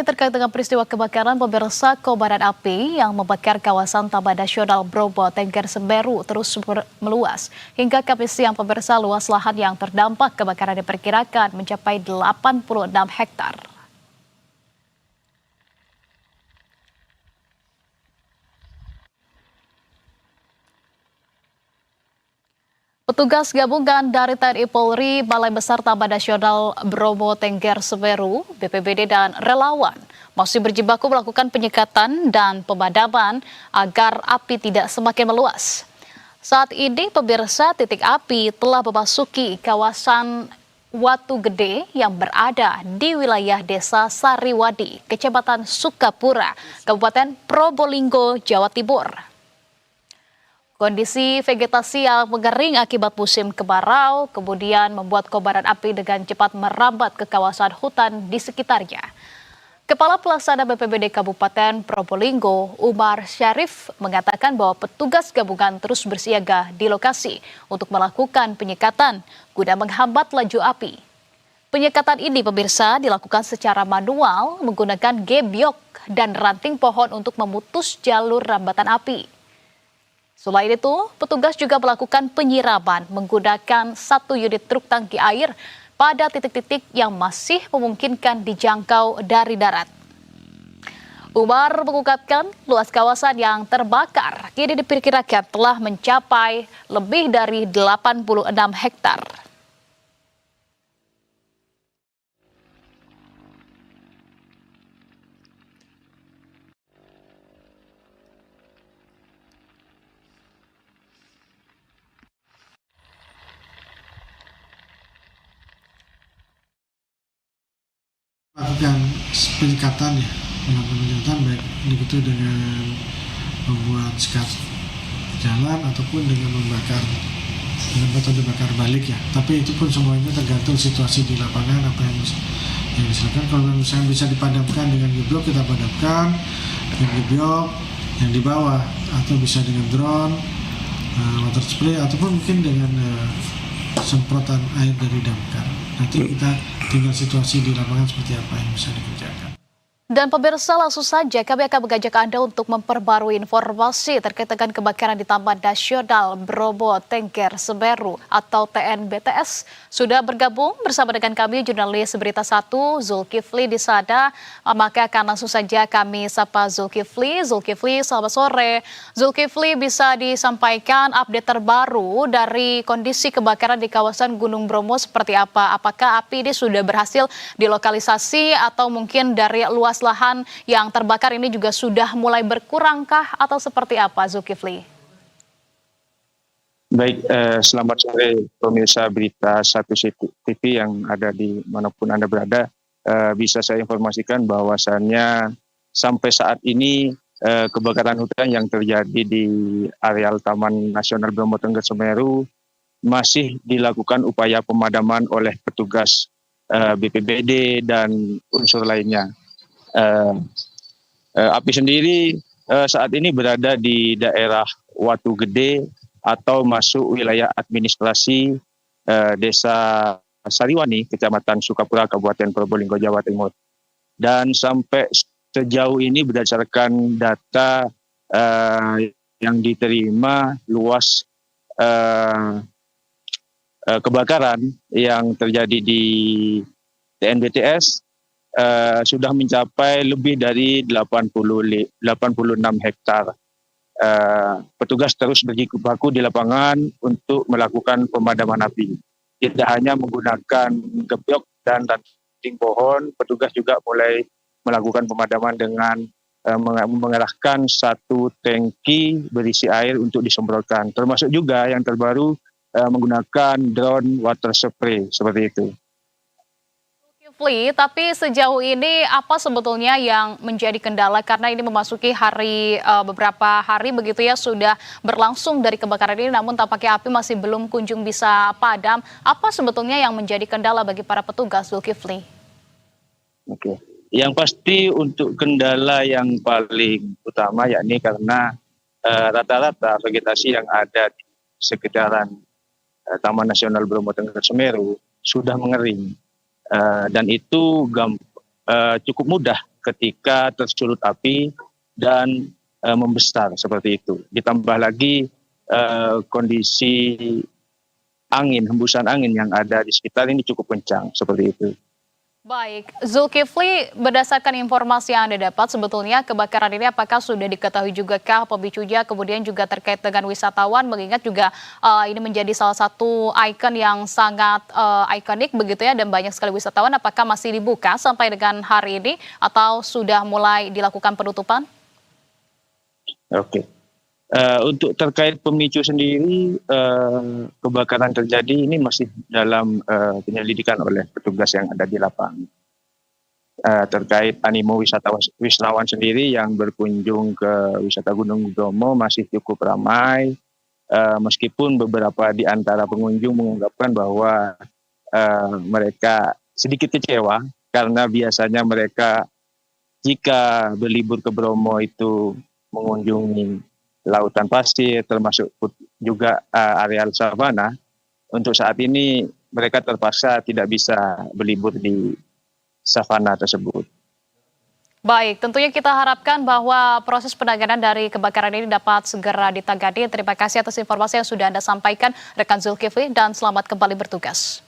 Masih terkait dengan peristiwa kebakaran, pemirsa, kobaran api yang membakar kawasan Taman Nasional Bromo Tengger Semeru terus meluas. Hingga Kamis siang, pemirsa, luas lahan yang terdampak kebakaran diperkirakan mencapai 86 hektar. Petugas gabungan dari TNI Polri, Balai Besar Taman Nasional Bromo Tengger Semeru, BPBD, dan relawan masih berjibaku melakukan penyekatan dan pemadaman agar api tidak semakin meluas. Saat ini, pemirsa, titik api telah memasuki kawasan Watu Gede yang berada di wilayah Desa Sariwadi, Kecamatan Sukapura, Kabupaten Probolinggo, Jawa Timur. Kondisi vegetasi yang mengering akibat musim kemarau kemudian membuat kobaran api dengan cepat merambat ke kawasan hutan di sekitarnya. Kepala Pelaksana BPBD Kabupaten Probolinggo, Umar Syarif, mengatakan bahwa petugas gabungan terus bersiaga di lokasi untuk melakukan penyekatan guna menghambat laju api. Penyekatan ini, pemirsa, dilakukan secara manual menggunakan gebyok dan ranting pohon untuk memutus jalur rambatan api. Selain itu, petugas juga melakukan penyiraman menggunakan 1 unit truk tangki air pada titik-titik yang masih memungkinkan dijangkau dari darat. Umar mengungkapkan luas kawasan yang terbakar kini diperkirakan telah mencapai lebih dari 86 hektar. Melakukan penyekatan baik begitu dengan membuat sekat jalan ataupun dengan membakar dengan metode bakar balik ya. Tapi itu pun semuanya tergantung situasi di lapangan apa yang misalkan kalau misalnya bisa dipadamkan dengan gebyok kita padamkan dengan gebyok yang di bawah atau bisa dengan drone, water spray ataupun mungkin dengan semprotan air dari damkar. Nanti kita tinggal situasi di lapangan seperti apa yang bisa dikerjakan. Dan pemirsa, langsung saja kami akan mengajak Anda untuk memperbarui informasi terkait dengan kebakaran di Taman Nasional Bromo Tengger Semeru atau TNBTS. Sudah bergabung bersama dengan kami jurnalis Berita 1 Zulkifli di sana. Maka akan langsung saja kami sapa Zulkifli. Zulkifli, selamat sore. Zulkifli, bisa disampaikan update terbaru dari kondisi kebakaran di kawasan Gunung Bromo seperti apa? Apakah api ini sudah berhasil dilokalisasi atau mungkin dari luas lahan yang terbakar ini juga sudah mulai berkurangkah atau seperti apa, Zulkifli? Baik, selamat sore pemirsa Berita 1 TV yang ada di manapun Anda berada. Bisa saya informasikan bahwasannya sampai saat ini kebakaran hutan yang terjadi di areal Taman Nasional Bromo Tengger Semeru masih dilakukan upaya pemadaman oleh petugas BPBD dan unsur lainnya. Api sendiri saat ini berada di daerah Watu Gede atau masuk wilayah administrasi Desa Sariwani, Kecamatan Sukapura, Kabupaten Probolinggo, Jawa Timur. Dan sampai sejauh ini berdasarkan data yang diterima, luas kebakaran yang terjadi di TNBTS sudah mencapai lebih dari 86 hektar. Petugas terus berjibaku di lapangan untuk melakukan pemadaman api. Tidak hanya menggunakan gebyok dan ranting pohon, petugas juga mulai melakukan pemadaman dengan mengerahkan 1 tangki berisi air untuk disemprotkan. Termasuk juga yang terbaru menggunakan drone water spray seperti itu. Tapi sejauh ini apa sebetulnya yang menjadi kendala karena ini memasuki beberapa hari begitu ya sudah berlangsung dari kebakaran ini, namun tampaknya api masih belum kunjung bisa padam. Apa sebetulnya yang menjadi kendala bagi para petugas, Zulkifli? Oke, yang pasti untuk kendala yang paling utama yakni karena rata-rata vegetasi yang ada di sekitaran Taman Nasional Bromo Tengger Semeru sudah mengering. Dan itu cukup mudah ketika tersulut api dan membesar seperti itu. Ditambah lagi kondisi angin, hembusan angin yang ada di sekitar ini cukup kencang seperti itu. Baik, Zulkifli, berdasarkan informasi yang Anda dapat, sebetulnya kebakaran ini apakah sudah diketahui juga kah pemicunya, kemudian juga terkait dengan wisatawan, mengingat juga ini menjadi salah satu ikon yang sangat ikonik begitu ya, dan banyak sekali wisatawan, apakah masih dibuka sampai dengan hari ini, atau sudah mulai dilakukan penutupan? Oke. Untuk terkait pemicu sendiri, kebakaran terjadi ini masih dalam penyelidikan oleh petugas yang ada di lapangan. Terkait animo wisatawan sendiri yang berkunjung ke wisata Gunung Bromo masih cukup ramai, meskipun beberapa di antara pengunjung mengungkapkan bahwa mereka sedikit kecewa karena biasanya mereka jika berlibur ke Bromo itu mengunjungi lautan pasir, termasuk juga areal savana. Untuk saat ini mereka terpaksa tidak bisa berlibur di savana tersebut. Baik, tentunya kita harapkan bahwa proses penanganan dari kebakaran ini dapat segera ditangani. Terima kasih atas informasi yang sudah Anda sampaikan, rekan Zulkifli, dan selamat kembali bertugas.